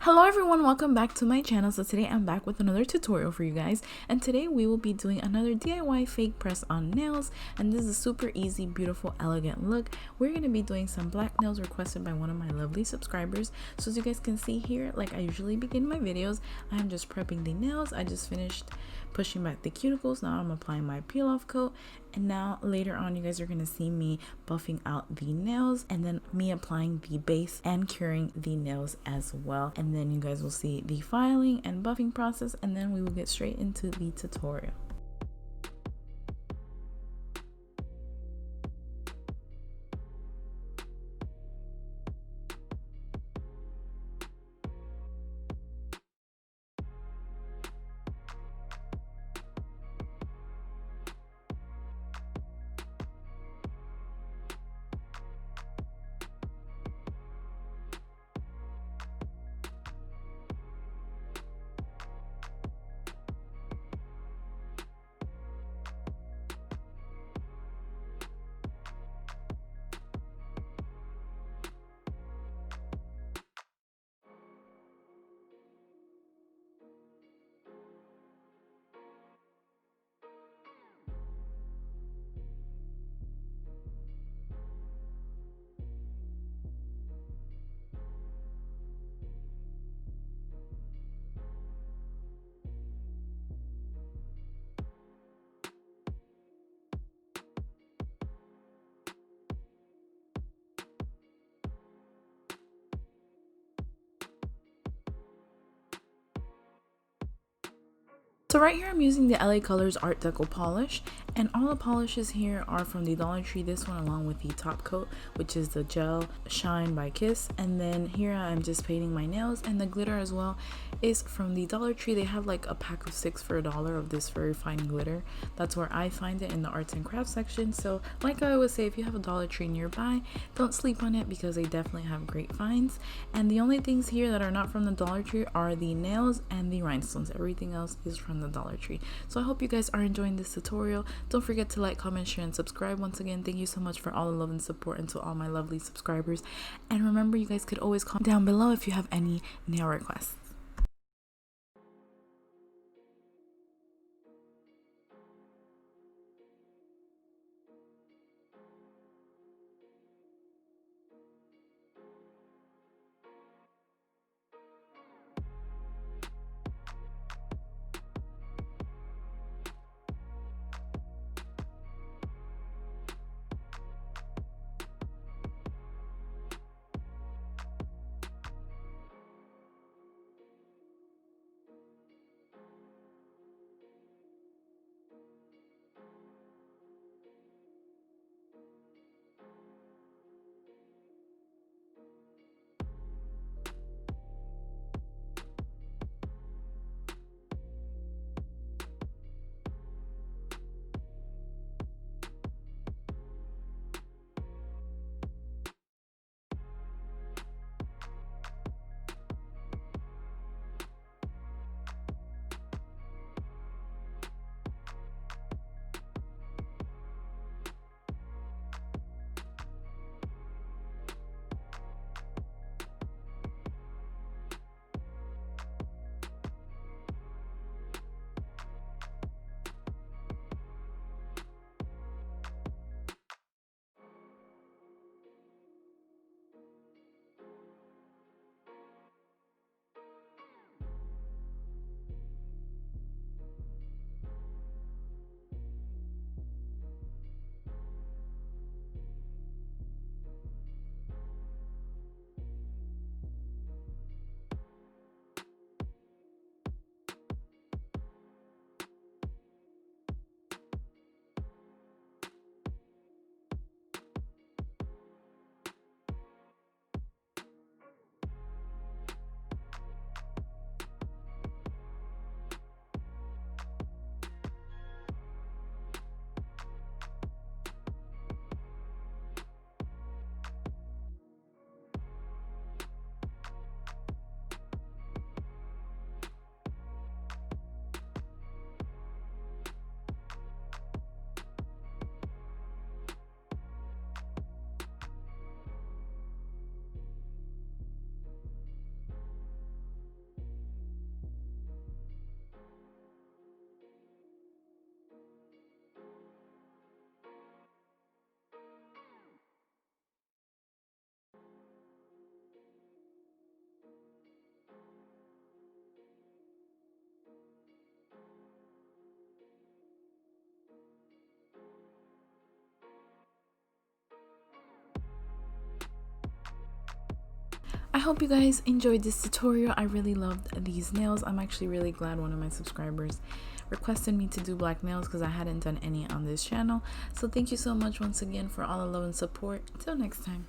Hello everyone, welcome back to my channel. So today I'm back with another tutorial for you guys, and today we will be doing another DIY fake press on nails, and this is a super easy, beautiful, elegant look. We're going to be doing some black nails requested by one of my lovely subscribers. So as you guys can see here, like I usually begin my videos, I'm just prepping the nails. I just finished pushing back the cuticles. Now I'm applying my peel off coat, and now later on you guys are going to see me buffing out the nails and then me applying the base and curing the nails as well. And then you guys will see the filing and buffing process, and then we will get straight into the tutorial. So right here I'm using the LA Colors Art Deco polish, and all the polishes here are from the Dollar Tree. This one along with the top coat, which is the Gel Shine by Kiss, and then here I'm just painting my nails, and the glitter as well is from the Dollar Tree. They have like a pack of 6 for $1 of this very fine glitter. That's where I find it, in the arts and crafts section. So like I always say, if you have a Dollar Tree nearby, don't sleep on it because they definitely have great finds. And the only things here that are not from the Dollar Tree are the nails and the rhinestones. Everything else is from the Dollar Tree. So I hope you guys are enjoying this tutorial. Don't forget to like, comment, share, and subscribe. Once again, thank you so much for all the love and support, and to all my lovely subscribers. And remember, you guys could always comment down below if you have any nail requests. hope you guys enjoyed this tutorial. I really loved these nails. I'm actually really glad one of my subscribers requested me to do black nails because I hadn't done any on this channel. So thank you so much once again for all the love and support. Till next time.